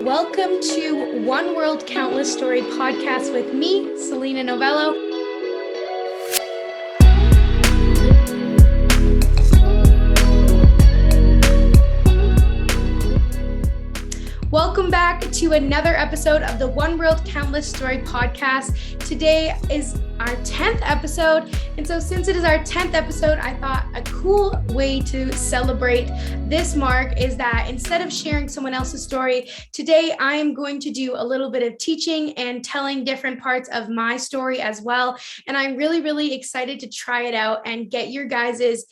Welcome to One World Countless Story podcast with me, Selina Novello. Welcome back to another episode of the One World Countless Story podcast. Today is our 10th episode. And so since it is our 10th episode, I thought a cool way to celebrate this mark is that instead of sharing someone else's story, today I am going to do a little bit of teaching and telling different parts of my story as well. And I'm really, really excited to try it out and get your guys'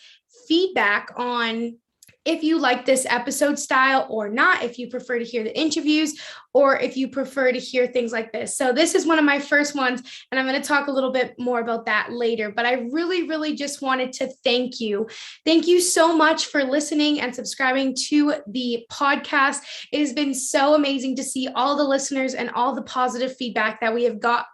feedback on if you like this episode style or not, if you prefer to hear the interviews or if you prefer to hear things like this. So this is one of my first ones, and I'm going to talk a little bit more about that later. But I really, really just wanted to thank you. Thank you so much for listening and subscribing to the podcast. It has been so amazing to see all the listeners and all the positive feedback that we have gotten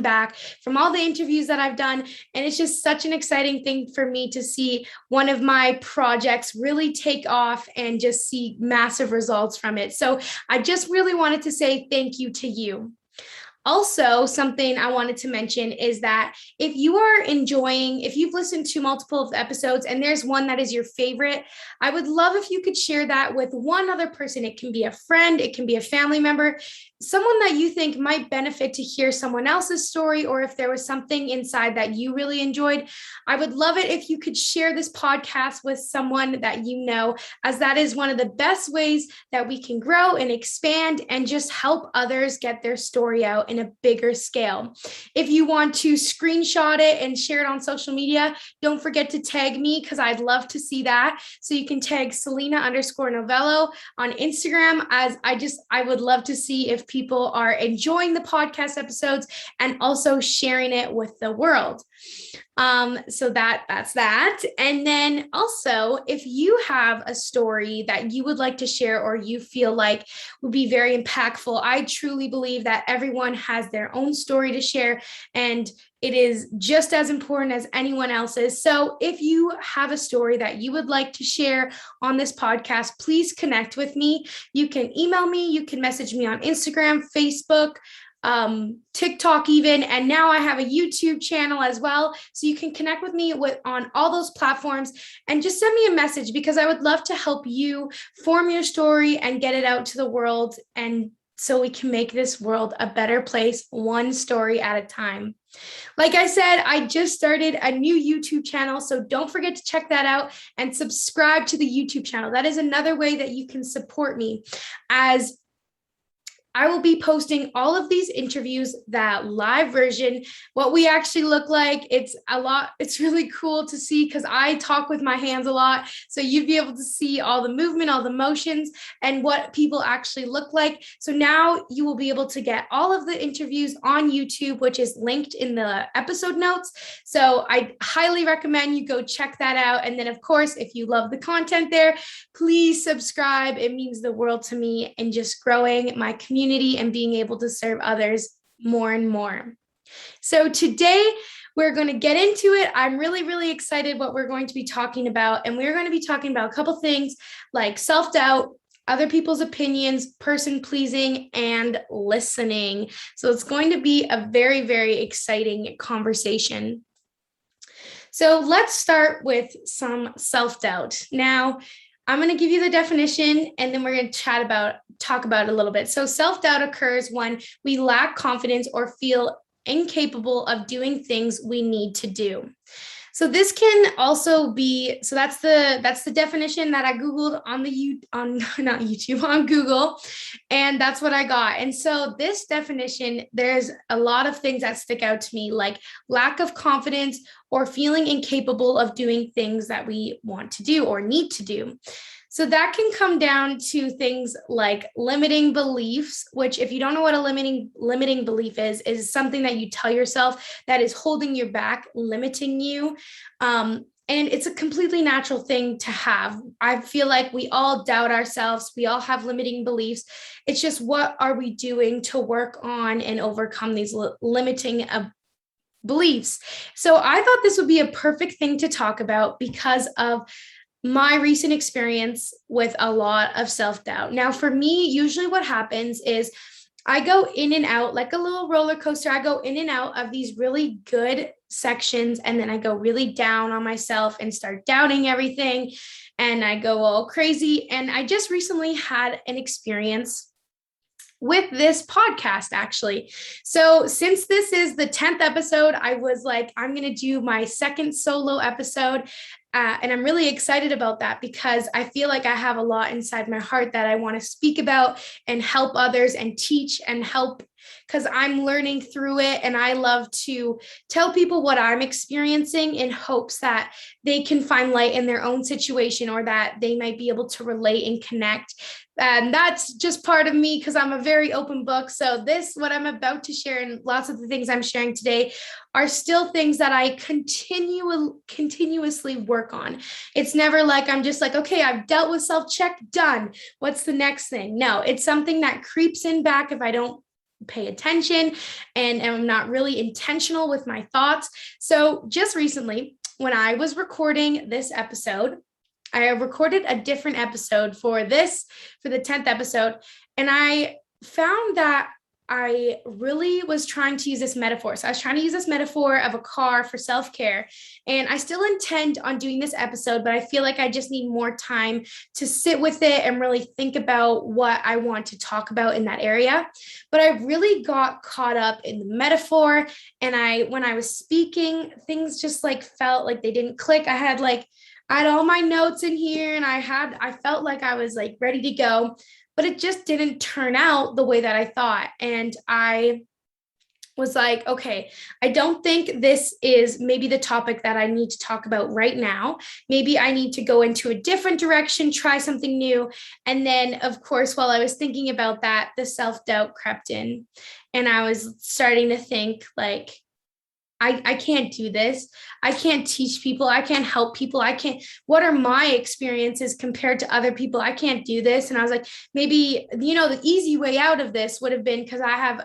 back from all the interviews that I've done. And it's just such an exciting thing for me to see one of my projects really take off and just see massive results from it. So I just really wanted to say thank you to you. Also, something I wanted to mention is that if you've listened to multiple episodes and there's one that is your favorite, I would love if you could share that with one other person. It can be a friend, it can be a family member, someone that you think might benefit to hear someone else's story, or if there was something inside that you really enjoyed. I would love it if you could share this podcast with someone that you know, as that is one of the best ways that we can grow and expand and just help others get their story out in a bigger scale. If you want to screenshot it and share it on social media, don't forget to tag me because I'd love to see that. So you can tag Selina_Novello on Instagram, as I would love to see if people are enjoying the podcast episodes and also sharing it with the world. So that's that. And then also, if you have a story that you would like to share or you feel like would be very impactful, I truly believe that everyone has their own story to share, and it is just as important as anyone else's. So if you have a story that you would like to share on this podcast, please connect with me. You can email me, you can message me on Instagram, Facebook, TikTok even, and now I have a YouTube channel as well. So you can connect with me on all those platforms and just send me a message, because I would love to help you form your story and get it out to the world, and so we can make this world a better place, one story at a time. Like I said, I just started a new YouTube channel, so don't forget to check that out and subscribe to the YouTube channel. That is another way that you can support me, as I will be posting all of these interviews, that live version, what we actually look like. It's really cool to see because I talk with my hands a lot. So you'd be able to see all the movement, all the motions, and what people actually look like. So now you will be able to get all of the interviews on YouTube, which is linked in the episode notes. So I highly recommend you go check that out. And then, of course, if you love the content there, please subscribe. It means the world to me in just growing my community and being able to serve others more and more. So today we're going to get into it. I'm really, really excited what we're going to be talking about. And we're going to be talking about a couple things like self-doubt, other people's opinions, person pleasing, and listening. So it's going to be a very, very exciting conversation. So let's start with some self-doubt. Now, I'm going to give you the definition, and then we're going to talk about it a little bit. So self-doubt occurs when we lack confidence or feel incapable of doing things we need to do. So this can also be, so that's the definition that I Googled on Google, and that's what I got. And so this definition, there's a lot of things that stick out to me, like lack of confidence or feeling incapable of doing things that we want to do or need to do. So that can come down to things like limiting beliefs, which, if you don't know what a limiting belief is something that you tell yourself that is holding you back, limiting you. And it's a completely natural thing to have. I feel like we all doubt ourselves. We all have limiting beliefs. It's just, what are we doing to work on and overcome these limiting beliefs? So I thought this would be a perfect thing to talk about because of my recent experience with a lot of self-doubt. Now, for me, usually what happens is I go in and out like a little roller coaster. I go in and out of these really good sections, and then I go really down on myself and start doubting everything. And I go all crazy. And I just recently had an experience with this podcast, actually. So, since this is the 10th episode, I was like, I'm going to do my second solo episode. And I'm really excited about that because I feel like I have a lot inside my heart that I want to speak about and help others and teach and help, because I'm learning through it. And I love to tell people what I'm experiencing in hopes that they can find light in their own situation, or that they might be able to relate and connect. And that's just part of me because I'm a very open book. So what I'm about to share, and lots of the things I'm sharing today, are still things that I continuously work on. It's never like I'm just like, okay, I've dealt with self-check, done. What's the next thing? No, it's something that creeps in back if I don't pay attention and am not really intentional with my thoughts. So just recently, when I was recording this episode, I recorded a different episode for the 10th episode, and I found that I really was trying to use this metaphor. So I was trying to use this metaphor of a car for self-care, and I still intend on doing this episode, but I feel like I just need more time to sit with it and really think about what I want to talk about in that area. But I really got caught up in the metaphor, and when I was speaking, things just like felt like they didn't click. I had all my notes in here, and I felt like I was like ready to go, but it just didn't turn out the way that I thought. And I was like, okay, I don't think this is maybe the topic that I need to talk about right now. Maybe I need to go into a different direction, try something new. And then, of course, while I was thinking about that, the self-doubt crept in, and I was starting to think like, I can't do this. I can't teach people. I can't help people. What are my experiences compared to other people? I can't do this. And I was like, maybe, the easy way out of this would have been, because I have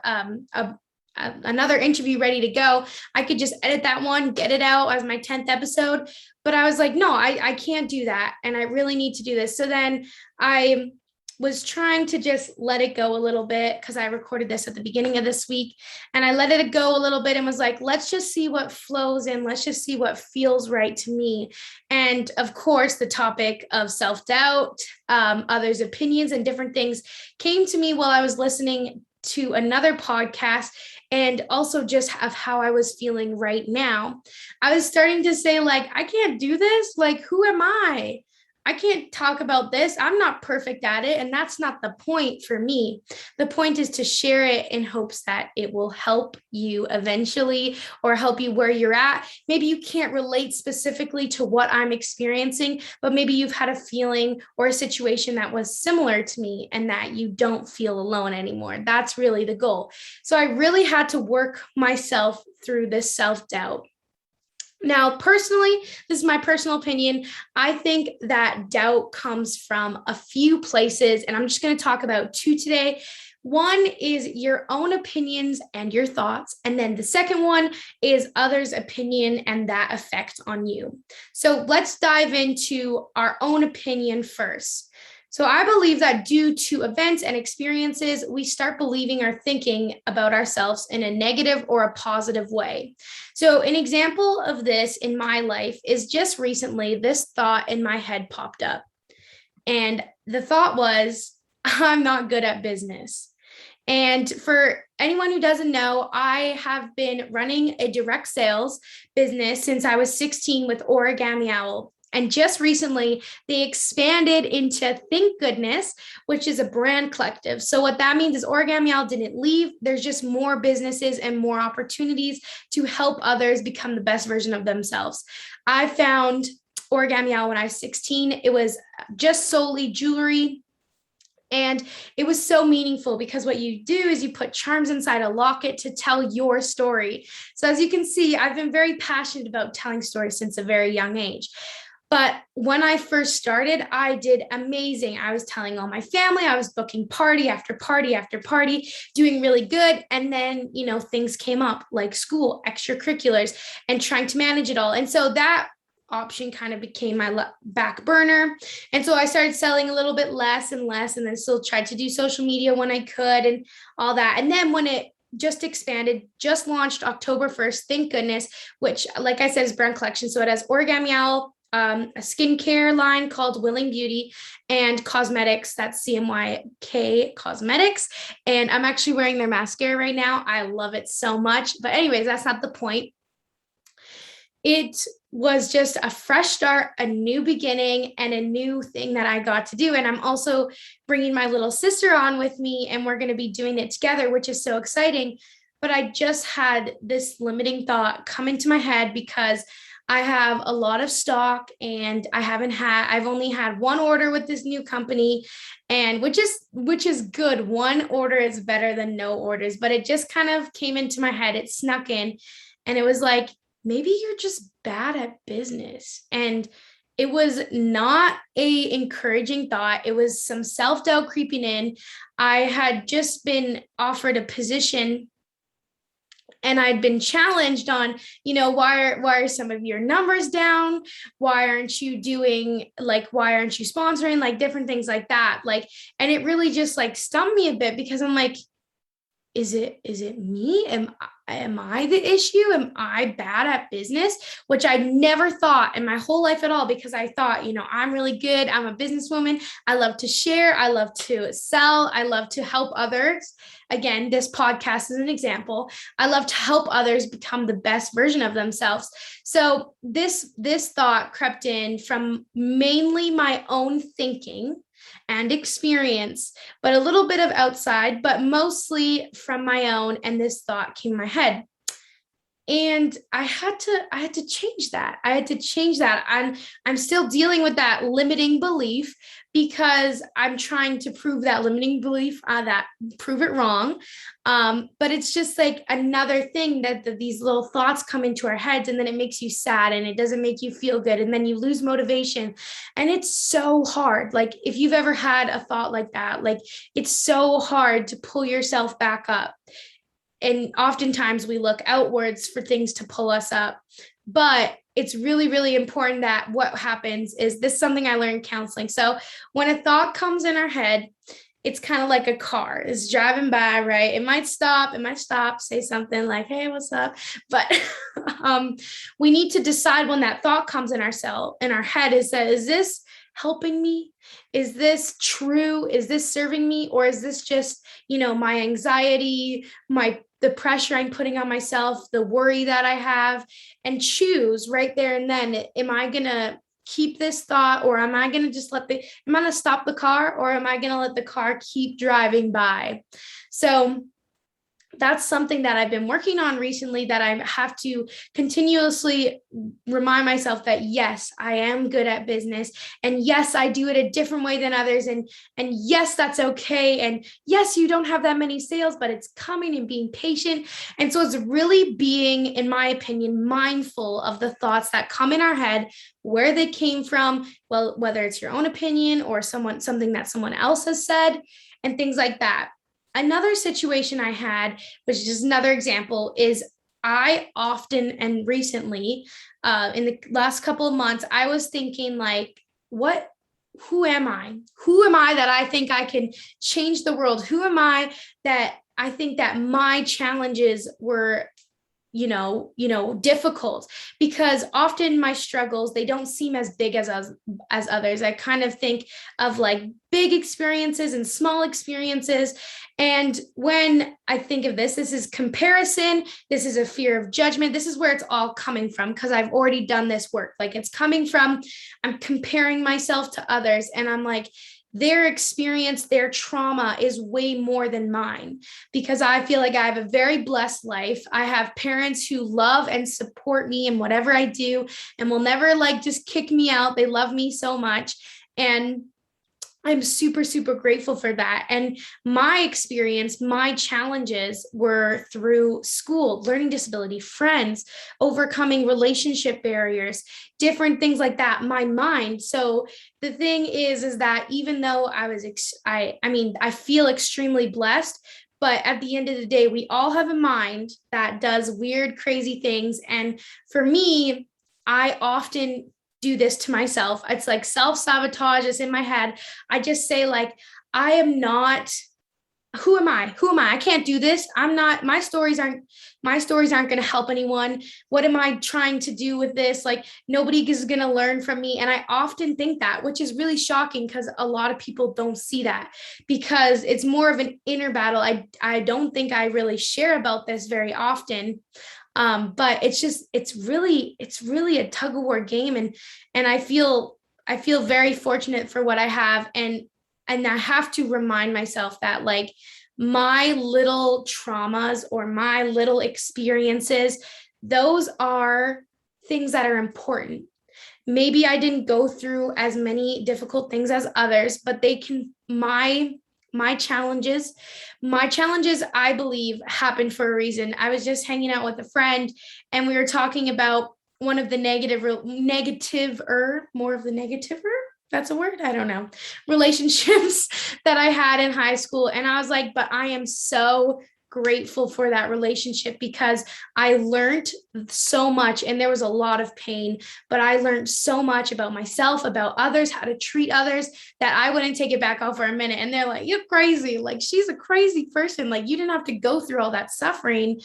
another interview ready to go. I could just edit that one, get it out as my 10th episode. But I was like, no, I can't do that. And I really need to do this. So then I was trying to just let it go a little bit, because I recorded this at the beginning of this week, and I let it go a little bit and was like, let's just see what flows in. Let's just see what feels right to me. And of course, the topic of self-doubt, others' opinions and different things came to me while I was listening to another podcast, and also just of how I was feeling right now. I was starting to say, like, I can't do this. Like, who am I? I can't talk about this. I'm not perfect at it. And that's not the point for me. The point is to share it in hopes that it will help you eventually, or help you where you're at. Maybe you can't relate specifically to what I'm experiencing, but maybe you've had a feeling or a situation that was similar to me, and that you don't feel alone anymore. That's really the goal. So I really had to work myself through this self-doubt. Now, personally, this is my personal opinion. I think that doubt comes from a few places, and I'm just going to talk about two today. One is your own opinions and your thoughts. And then the second one is others' opinion and that effect on you. So let's dive into our own opinion first. So I believe that due to events and experiences, we start believing or thinking about ourselves in a negative or a positive way. So an example of this in my life is just recently, this thought in my head popped up. And the thought was, I'm not good at business. And for anyone who doesn't know, I have been running a direct sales business since I was 16 with Origami Owl. And just recently, they expanded into Thank Goodness, which is a brand collective. So what that means is Origami Owl didn't leave. There's just more businesses and more opportunities to help others become the best version of themselves. I found Origami Owl when I was 16. It was just solely jewelry. And it was so meaningful because what you do is you put charms inside a locket to tell your story. So as you can see, I've been very passionate about telling stories since a very young age. But when I first started, I did amazing. I was telling all my family, I was booking party after party after party, doing really good. And then, things came up like school, extracurriculars, and trying to manage it all. And so that option kind of became my back burner. And so I started selling a little bit less and less, and then still tried to do social media when I could and all that. And then when it just expanded, just launched October 1st, thank goodness, which, like I said, is brand collection. So it has Origami Owl, a skincare line called Willing Beauty, and cosmetics, that's CMYK Cosmetics. And I'm actually wearing their mascara right now. I love it so much. But anyways, that's not the point. It was just a fresh start, a new beginning, and a new thing that I got to do. And I'm also bringing my little sister on with me, and we're going to be doing it together, which is so exciting. But I just had this limiting thought come into my head because I have a lot of stock, and I've only had one order with this new company, and which is good. One order is better than no orders, but it just kind of came into my head. It snuck in, and it was like, maybe you're just bad at business. And it was not a encouraging thought. It was some self-doubt creeping in. I had just been offered a position, and I'd been challenged on, why are some of your numbers down? Why aren't you sponsoring, like different things like that? Like, and it really just like stumped me a bit, because I'm like, is it me? Am I the issue? Am I bad at business? Which I never thought in my whole life at all, because I thought, I'm really good. I'm a businesswoman. I love to share. I love to sell. I love to help others. Again, this podcast is an example. I love to help others become the best version of themselves. So this thought crept in from mainly my own thinking and experience, but a little bit of outside, but mostly from my own. And this thought came in my head. And I had to change that. I'm still dealing with that limiting belief, because I'm trying to prove that limiting belief, prove it wrong. But it's just like another thing that these little thoughts come into our heads, and then it makes you sad, and it doesn't make you feel good. And then you lose motivation. And it's so hard. Like, if you've ever had a thought like that, like, it's so hard to pull yourself back up. And oftentimes we look outwards for things to pull us up. But it's really, really important that what happens is, this is something I learned in counseling. So when a thought comes in our head, it's kind of like a car is driving by, right? It might stop, say something like, hey, what's up? But we need to decide when that thought comes in our head, is this helping me? Is this true? Is this serving me? Or is this just, my anxiety, the pressure I'm putting on myself, the worry that I have? And choose right there and then, am I going to keep this thought, or am I going to just am I going to stop the car, or am I going to let the car keep driving by? So that's something that I've been working on recently, that I have to continuously remind myself that, yes, I am good at business, and yes, I do it a different way than others. And yes, that's okay. And yes, you don't have that many sales, but it's coming, and being patient. And so it's really being, in my opinion, mindful of the thoughts that come in our head, where they came from, well, whether it's your own opinion or something that someone else has said, and things like that. Another situation I had, which is just another example, is I often, and recently, in the last couple of months, I was thinking like, who am I? Who am I that I think I can change the world? Who am I that I think that my challenges were difficult? Because often my struggles, they don't seem as big as others. I kind of think of like big experiences and small experiences. And when I think of this is comparison. This is a fear of judgment. This is where it's all coming from, because I've already done this work. Like, it's coming from, I'm comparing myself to others, and I'm like, their experience, their trauma is way more than mine, because I feel like I have a very blessed life. I have parents who love and support me in whatever I do, and will never like just kick me out. They love me so much. And I'm super, super grateful for that. And my experience, my challenges were through school, learning disability, friends, overcoming relationship barriers, different things like that, my mind. So the thing is that even though I feel extremely blessed, but at the end of the day, we all have a mind that does weird, crazy things. And for me, I often do this to myself. It's like self-sabotage is in my head. I just say like, I am not, who am I? Who am I? I can't do this. I'm not, my stories aren't going to help anyone. What am I trying to do with this? Like nobody is going to learn from me. And I often think that, which is really shocking because a lot of people don't see that because it's more of an inner battle. I don't think I really share about this very often. But it's really a tug of war game. And I feel very fortunate for what I have. And I have to remind myself that like my little traumas or my little experiences, those are things that are important. Maybe I didn't go through as many difficult things as others, but they can, my challenges, I believe happened for a reason. I was just hanging out with a friend and we were talking about one of the more of the negativer, that's a word, I don't know, relationships that I had in high school. And I was like, but I am so grateful for that relationship because I learned so much and there was a lot of pain, but I learned so much about myself, about others, how to treat others, that I wouldn't take it back off for a minute. And they're like, you're crazy. Like, she's a crazy person. Like, you didn't have to go through all that suffering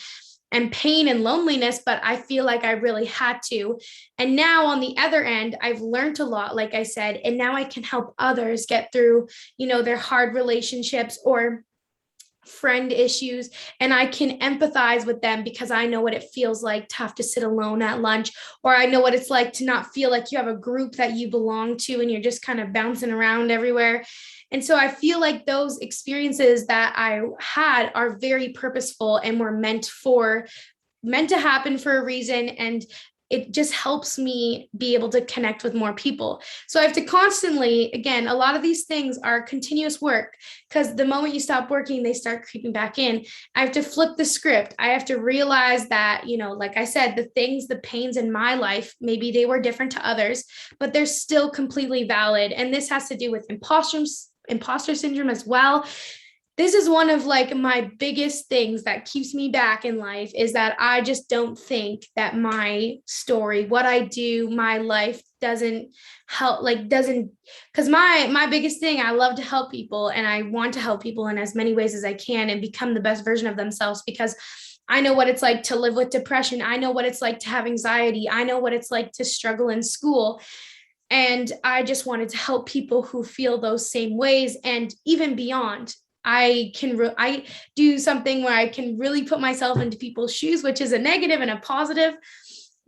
and pain and loneliness, but I feel like I really had to. And now on the other end, I've learned a lot, like I said, and now I can help others get through, their hard relationships or friend issues, and I can empathize with them because I know what it feels like to have to sit alone at lunch, or I know what it's like to not feel like you have a group that you belong to and you're just kind of bouncing around everywhere. And so I feel like those experiences that I had are very purposeful and were meant to happen for a reason. And it just helps me be able to connect with more people. So I have to constantly, again, a lot of these things are continuous work because the moment you stop working, they start creeping back in. I have to flip the script. I have to realize that, like I said, the pains in my life, maybe they were different to others, but they're still completely valid. And this has to do with imposter syndrome as well. This is one of like my biggest things that keeps me back in life, is that I just don't think that my story, what I do, my life doesn't help, because my biggest thing, I love to help people and I want to help people in as many ways as I can and become the best version of themselves, because I know what it's like to live with depression. I know what it's like to have anxiety. I know what it's like to struggle in school. And I just wanted to help people who feel those same ways and even beyond. I do something where I can really put myself into people's shoes, which is a negative and a positive.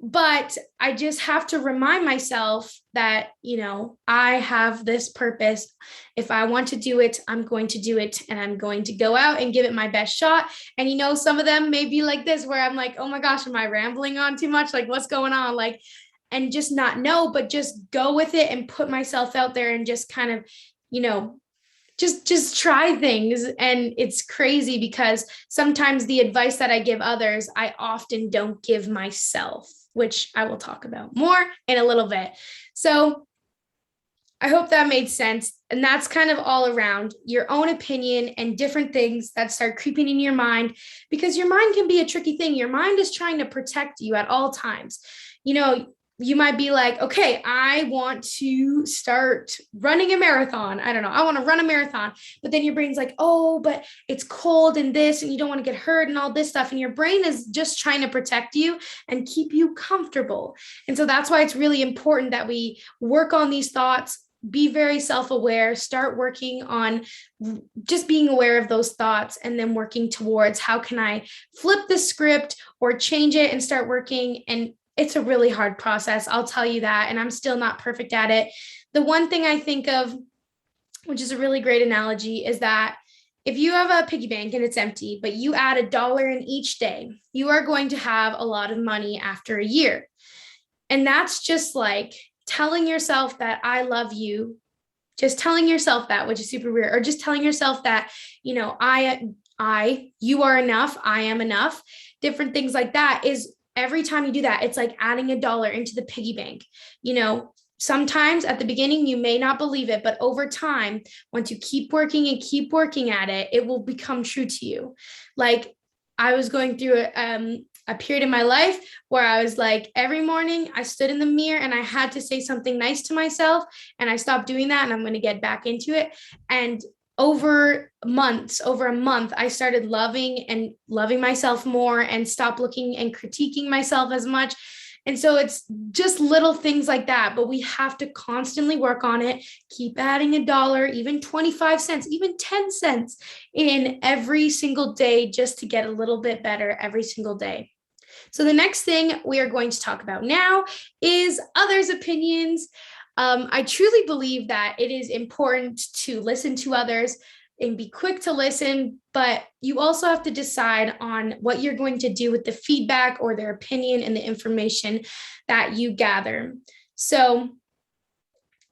But I just have to remind myself that, I have this purpose. If I want to do it, I'm going to do it, and I'm going to go out and give it my best shot. And, some of them may be like this, where I'm like, oh my gosh, am I rambling on too much? Like, what's going on? Like, and just not know, but just go with it and put myself out there and just kind of, just try things. And it's crazy because sometimes the advice that I give others, I often don't give myself, which I will talk about more in a little bit. So I hope that made sense. And that's kind of all around your own opinion and different things that start creeping in your mind, because your mind can be a tricky thing. Your mind is trying to protect you at all times. You might be like, okay, I want to start running a marathon. I don't know. I want to run a marathon. But then your brain's like, oh, but it's cold and this, and you don't want to get hurt and all this stuff. And your brain is just trying to protect you and keep you comfortable. And so that's why it's really important that we work on these thoughts, be very self-aware, start working on just being aware of those thoughts, and then working towards how can I flip the script or change it and start working. And it's a really hard process, I'll tell you that. And I'm still not perfect at it. The one thing I think of, which is a really great analogy, is that if you have a piggy bank and it's empty, but you add $1 in each day, you are going to have a lot of money after a year. And that's just like telling yourself that I love you, just telling yourself that, which is super weird, or just telling yourself that, you are enough, I am enough, different things like that. Is every time you do that, it's like adding $1 into the piggy bank. Sometimes at the beginning, you may not believe it, but over time, once you keep working and keep working at it, it will become true to you. Like I was going through a period in my life where I was like, every morning I stood in the mirror and I had to say something nice to myself, and I stopped doing that, and I'm going to get back into it. And over a month, I started loving myself more and stop looking and critiquing myself as much. And so it's just little things like that, but we have to constantly work on it, keep adding $1, even 25 cents, even 10 cents in every single day, just to get a little bit better every single day. So the next thing we are going to talk about now is others' opinions. I truly believe that it is important to listen to others and be quick to listen, but you also have to decide on what you're going to do with the feedback or their opinion and the information that you gather. So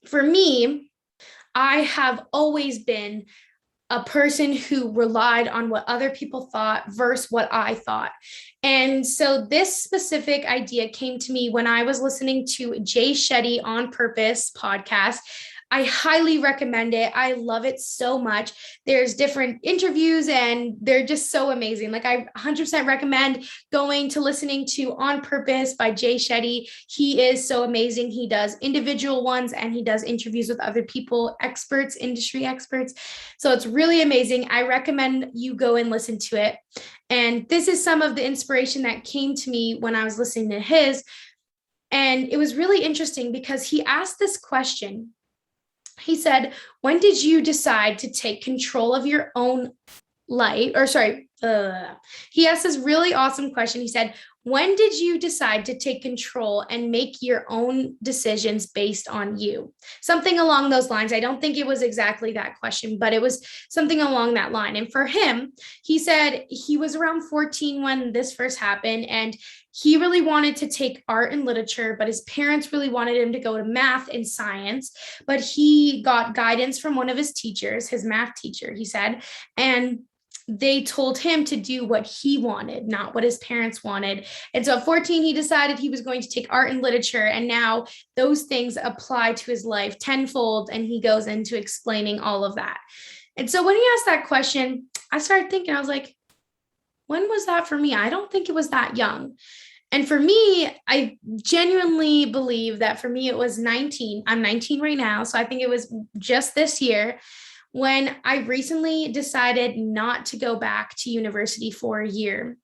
for me, I have always been a person who relied on what other people thought versus what I thought. And so this specific idea came to me when I was listening to Jay Shetty On Purpose podcast. I highly recommend it. I love it so much. There's different interviews and they're just so amazing. Like, I 100% recommend going to listening to On Purpose by Jay Shetty. He is so amazing. He does individual ones and he does interviews with other people, experts, industry experts. So it's really amazing. I recommend you go and listen to it. And this is some of the inspiration that came to me when I was listening to his. And it was really interesting because he asked this question. He said, when did you decide to take control of your own life? He asked this really awesome question. He said, when did you decide to take control and make your own decisions based on you? Something along those lines. I don't think it was exactly that question, but it was something along that line. And for him, he said he was around 14 when this first happened, and he really wanted to take art and literature, but his parents really wanted him to go to math and science. But he got guidance from one of his teachers, his math teacher, he said, and they told him to do what he wanted, not what his parents wanted. And so at 14, he decided he was going to take art and literature. And now those things apply to his life tenfold. And he goes into explaining all of that. And so when he asked that question, I started thinking, I was like, when was that for me? I don't think it was that young. And for me, I genuinely believe that for me, it was 19. I'm 19 right now. So I think it was just this year when I recently decided not to go back to university for a year.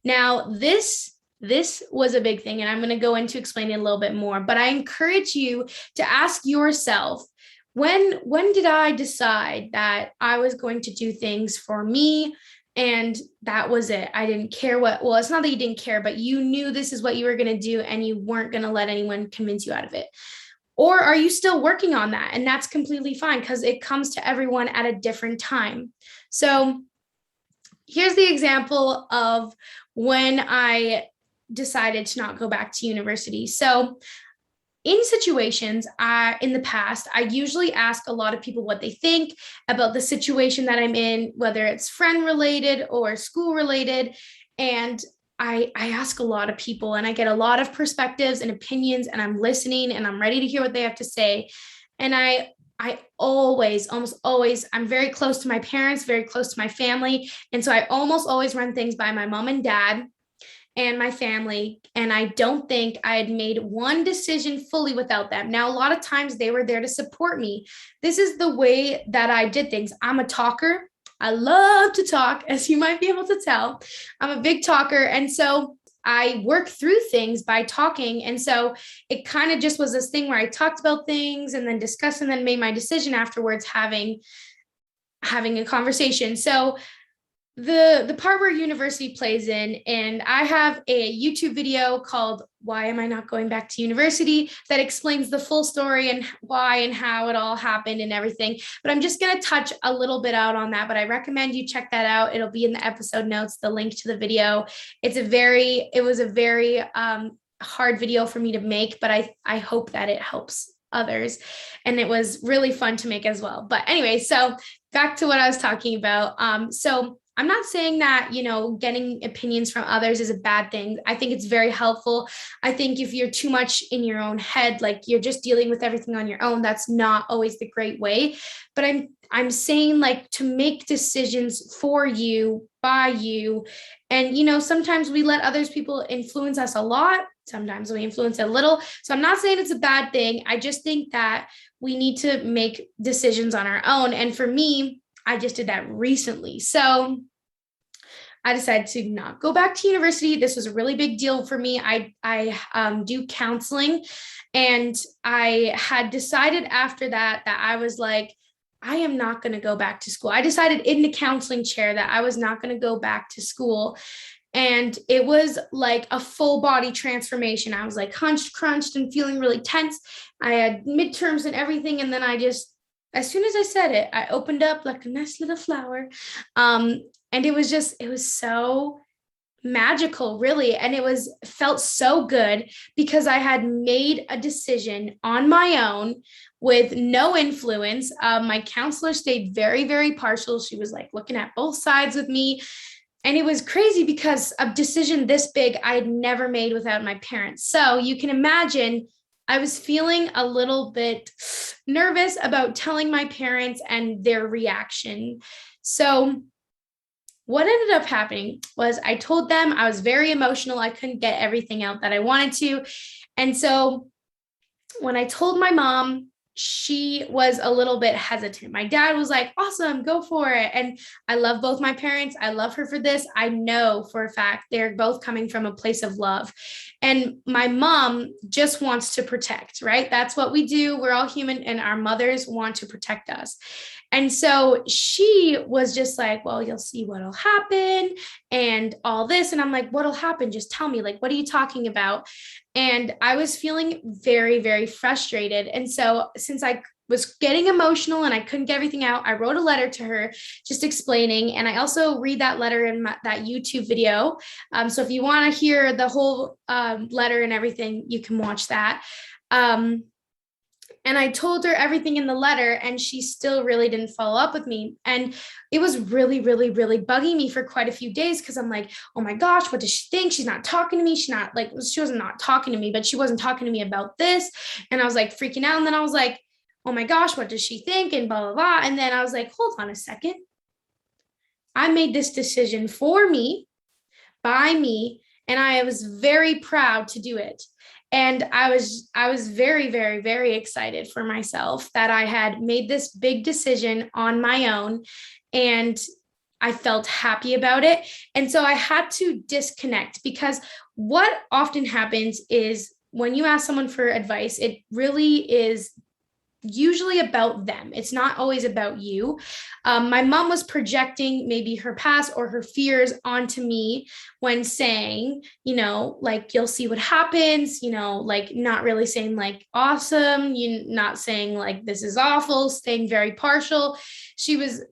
Now, this was a big thing, and I'm going to go into explaining it a little bit more, but I encourage you to ask yourself, when did I decide that I was going to do things for me? And that was it. I didn't care it's not that you didn't care, but you knew this is what you were going to do and you weren't going to let anyone convince you out of it. Or are you still working on that? And that's completely fine because it comes to everyone at a different time. So here's the example of when I decided to not go back to university. So in situations, in the past, I usually ask a lot of people what they think about the situation that I'm in, whether it's friend related or school related. And I ask a lot of people and I get a lot of perspectives and opinions, and I'm listening and I'm ready to hear what they have to say. And I almost always, I'm very close to my parents, very close to my family. And so I almost always run things by my mom and dad and my family. And I don't think I had made one decision fully without them. Now, a lot of times they were there to support me. This is the way that I did things. I'm a talker. I love to talk, as you might be able to tell. I'm a big talker. And so I work through things by talking. And so it kind of just was this thing where I talked about things and then discussed and then made my decision afterwards, having a conversation. So the part where university plays in, and I have a YouTube video called Why Am I Not Going Back to University that explains the full story and why and how it all happened and everything. But I'm just going to touch a little bit out on that, but I recommend you check that out. It'll be in the episode notes, the link to the video. It was a very hard video for me to make, but I hope that it helps others. And it was really fun to make as well. But anyway, so back to what I was talking about. So I'm not saying that, getting opinions from others is a bad thing. I think it's very helpful. I think if you're too much in your own head, like you're just dealing with everything on your own, that's not always the great way. But I'm saying like to make decisions for you, by you. And, sometimes we let others people influence us a lot. Sometimes we influence a little. So I'm not saying it's a bad thing. I just think that we need to make decisions on our own. And for me, I just did that recently. So I decided to not go back to university. This was a really big deal for me. I do counseling, and I had decided after that I was like, I am not going to go back to school. I decided in the counseling chair that I was not going to go back to school. And it was like a full body transformation. I was like hunched, crunched, and feeling really tense. I had midterms and everything. And then as soon as I said it, I opened up like a nice little flower. And it was so magical, really. And felt so good because I had made a decision on my own with no influence. My counselor stayed very, very partial. She was like looking at both sides with me. And it was crazy because a decision this big I had never made without my parents. So you can imagine I was feeling a little bit nervous about telling my parents and their reaction. So what ended up happening was I told them. I was very emotional. I couldn't get everything out that I wanted to. And so when I told my mom, she was a little bit hesitant. My dad was like, awesome, go for it. And I love both my parents. I love her for this. I know for a fact they're both coming from a place of love. And my mom just wants to protect, right? That's what we do. We're all human, and our mothers want to protect us. And so she was just like, well, you'll see what'll happen and all this. And I'm like, what'll happen? Just tell me, like, what are you talking about? And I was feeling very, very frustrated. And so since I was getting emotional and I couldn't get everything out, I wrote a letter to her just explaining. And I also read that letter in that YouTube video. So if you want to hear the whole letter and everything, you can watch that. And I told her everything in the letter, and she still really didn't follow up with me. And it was really, really, really bugging me for quite a few days because I'm like, oh my gosh, what does she think? She's not talking to me. She wasn't not talking to me, but she wasn't talking to me about this. And I was like freaking out. And then I was like, oh my gosh, what does she think? And blah, blah, blah. And then I was like, hold on a second. I made this decision for me, by me, and I was very proud to do it. And I was very, very, very excited for myself that I had made this big decision on my own, and I felt happy about it. And so I had to disconnect, because what often happens is when you ask someone for advice, it really is usually about them. It's not always about you. My mom was projecting maybe her past or her fears onto me when saying, like, you'll see what happens, like not really saying like awesome, you not saying like this is awful, staying very partial. She was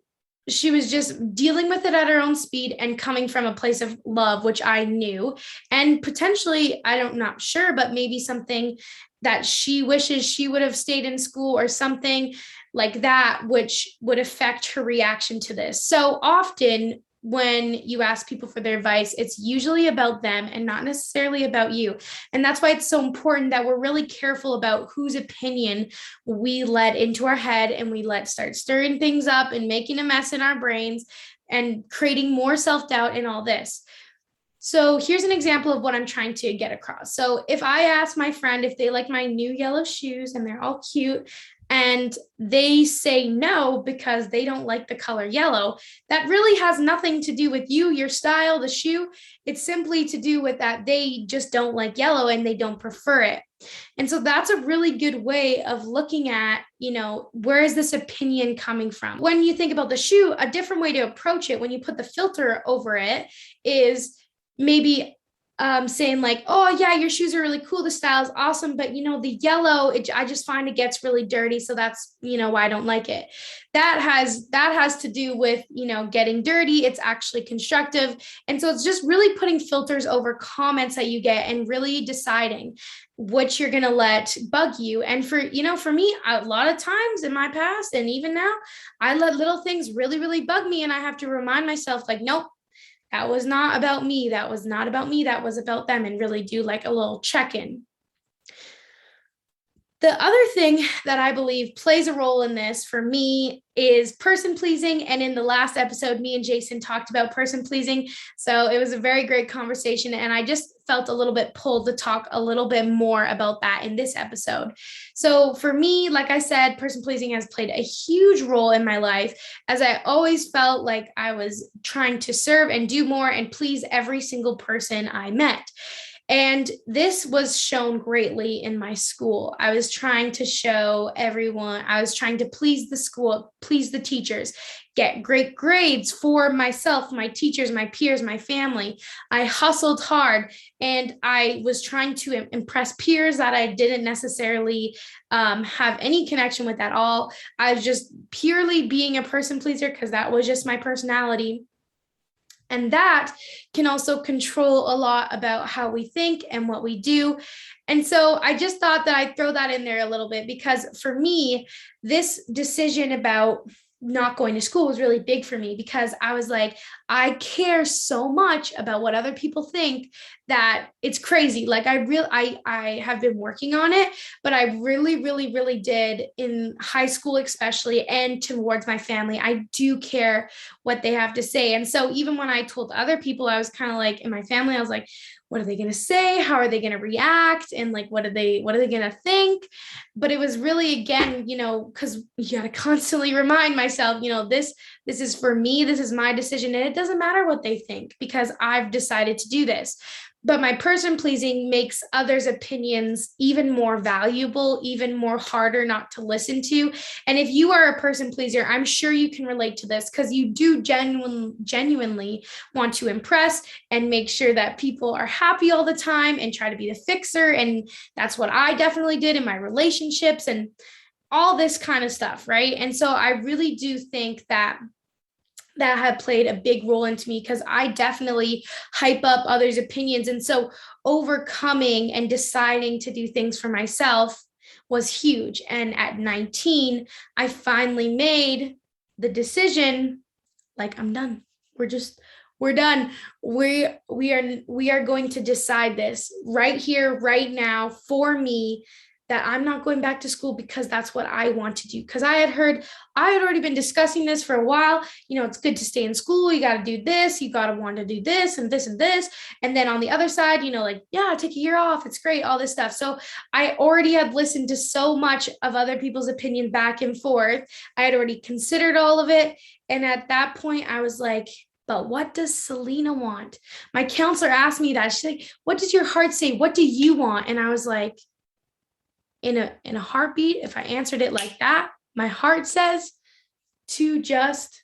just dealing with it at her own speed and coming from a place of love, which I knew, and potentially, not sure, but maybe something that she wishes she would have stayed in school or something like that, which would affect her reaction to this. So often when you ask people for their advice, it's usually about them and not necessarily about you. And that's why it's so important that we're really careful about whose opinion we let into our head and we let start stirring things up and making a mess in our brains and creating more self-doubt and all this. So here's an example of what I'm trying to get across. So if I ask my friend if they like my new yellow shoes and they're all cute, and they say no because they don't like the color yellow, that really has nothing to do with you, your style, the shoe. It's simply to do with that they just don't like yellow and they don't prefer it. And so that's a really good way of looking at, where is this opinion coming from? When you think about the shoe, a different way to approach it when you put the filter over it is maybe saying like, oh yeah, your shoes are really cool, the style is awesome, but the yellow, I just find it gets really dirty, so that's why I don't like it. That has to do with getting dirty. It's actually constructive. And so it's just really putting filters over comments that you get and really deciding what you're going to let bug you. And for me, a lot of times in my past and even now, I let little things really, really bug me, and I have to remind myself like, nope, that was not about me. That was not about me. That was about them. And really do like a little check-in. The other thing that I believe plays a role in this for me is person pleasing. And in the last episode, me and Jason talked about person pleasing. So it was a very great conversation. And I just felt a little bit pulled to talk a little bit more about that in this episode. So for me, like I said, person pleasing has played a huge role in my life, as I always felt like I was trying to serve and do more and please every single person I met. And this was shown greatly in my school. I was trying to show everyone, I was trying to please the school, please the teachers, get great grades for myself, my teachers, my peers, my family. I hustled hard, and I was trying to impress peers that I didn't necessarily have any connection with at all. I was just purely being a person pleaser because that was just my personality. And that can also control a lot about how we think and what we do. And so I just thought that I'd throw that in there a little bit, because for me, this decision about not going to school was really big for me, because I was like, I care so much about what other people think that it's crazy. Like I have been working on it, but I really did in high school, especially, and towards my family. I do care what they have to say. And so even when I told other people, I was kind of like, in my family, I was like, what are they going to say? How are they going to react? And like, what are they going to think? But it was really, again, because you got to constantly remind myself, this is for me, this is my decision, and it doesn't matter what they think, because I've decided to do this. But my person pleasing makes others' opinions even more valuable, even more harder not to listen to. And if you are a person pleaser, I'm sure you can relate to this, because you do genuinely want to impress and make sure that people are happy all the time and try to be the fixer. And that's what I definitely did in my relationships and all this kind of stuff, right? And so I really do think that had played a big role into me, because I definitely hype up others' opinions. And so overcoming and deciding to do things for myself was huge. And at 19, I finally made the decision, like, I'm done. We're done. We are going to decide this right here, right now, for me, that I'm not going back to school because that's what I want to do. Because I had already been discussing this for a while. It's good to stay in school. You got to do this. You got to want to do this and this and this. And then on the other side, like, yeah, take a year off. It's great, all this stuff. So I already had listened to so much of other people's opinion back and forth. I had already considered all of it. And at that point, I was like, but what does Selina want? My counselor asked me that. She's like, what does your heart say? What do you want? And I was like, in a heartbeat, if I answered it like that, my heart says to just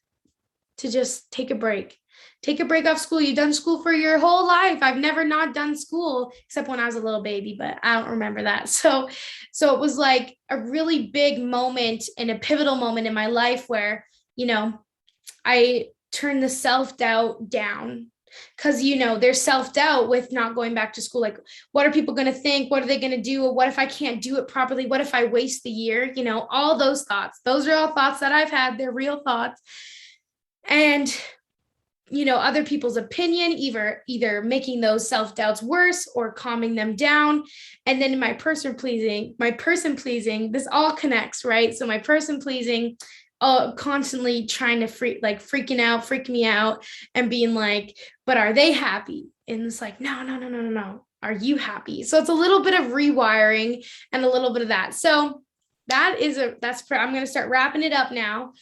take a break. Take a break off school. You've done school for your whole life. I've never not done school except when I was a little baby, but I don't remember that. So it was like a really big moment and a pivotal moment in my life where, I turned the self-doubt down. Because, there's self-doubt with not going back to school. Like, what are people going to think? What are they going to do? What if I can't do it properly? What if I waste the year? All those thoughts. Those are all thoughts that I've had. They're real thoughts. And, other people's opinion, either making those self-doubts worse or calming them down. And then my person pleasing, this all connects, right? So my person pleasing, constantly trying to freak me out and being like, but are they happy? And it's like, no. Are you happy? So it's a little bit of rewiring and a little bit of that. So I'm going to start wrapping it up now.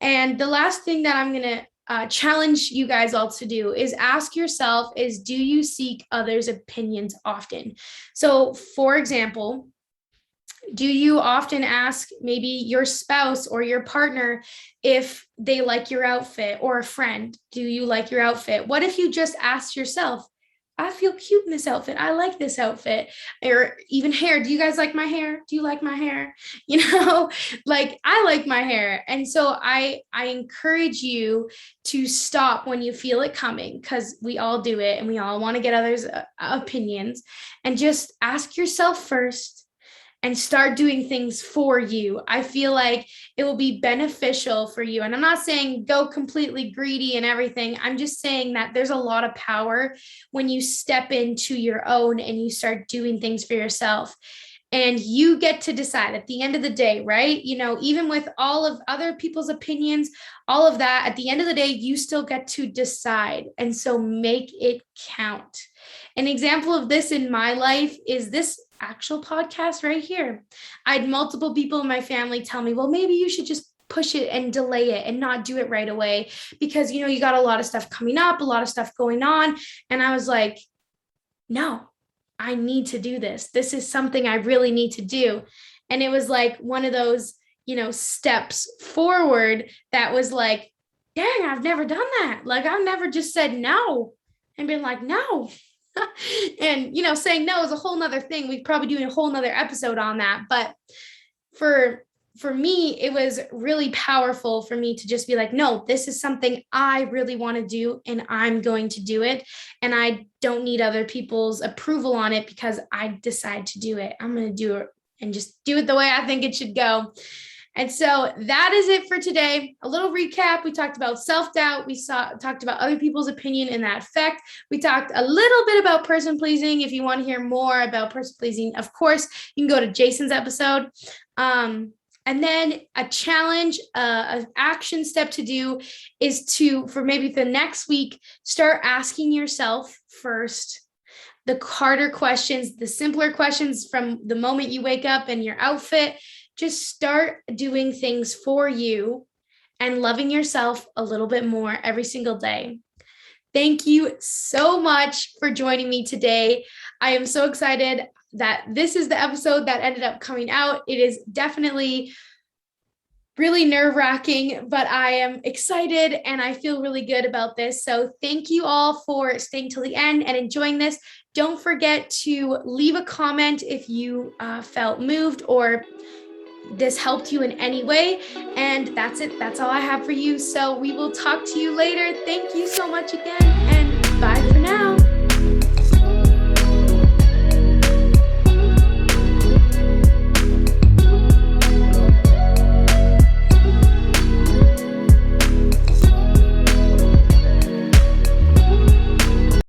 And the last thing that I'm going to challenge you guys all to do is ask yourself do you seek others' opinions often? So for example, do you often ask maybe your spouse or your partner if they like your outfit, or a friend, do you like your outfit? What if you just ask yourself, I feel cute in this outfit. I like this outfit. Or even hair. Do you guys like my hair? Do you like my hair? Like, I like my hair. And so I encourage you to stop when you feel it coming, because we all do it and we all want to get others' opinions, and just ask yourself first and start doing things for you. I feel like it will be beneficial for you. And I'm not saying go completely greedy and everything. I'm just saying that there's a lot of power when you step into your own and you start doing things for yourself. and you get to decide at the end of the day, right? Even with all of other people's opinions, all of that, at the end of the day, you still get to decide. And so make it count. An example of this in my life is this actual podcast right here. I had multiple people in my family tell me, well, maybe you should just push it and delay it and not do it right away because, you got a lot of stuff coming up, a lot of stuff going on. And I was like, no, I need to do this. This is something I really need to do. And it was like one of those, steps forward that was like, dang, I've never done that. Like, I've never just said no and been like, no. And, saying no is a whole nother thing. We'd probably do a whole nother episode on that. But for me, it was really powerful for me to just be like, no, this is something I really want to do and I'm going to do it. And I don't need other people's approval on it because I decide to do it. I'm going to do it and just do it the way I think it should go. And so that is it for today. A little recap. We talked about self-doubt. We talked about other people's opinion and that effect. We talked a little bit about person pleasing. If you want to hear more about person pleasing, of course, you can go to Jason's episode. And then a challenge, an action step to do is for maybe the next week, start asking yourself first the harder questions, the simpler questions from the moment you wake up in your outfit. Just start doing things for you and loving yourself a little bit more every single day. Thank you so much for joining me today. I am so excited that this is the episode that ended up coming out. It is definitely really nerve-wracking, but I am excited and I feel really good about this. So thank you all for staying till the end and enjoying this. Don't forget to leave a comment if you felt moved or this helped you in any way. And that's it. That's all I have for you. So we will talk to you later. Thank you so much again, and bye for now.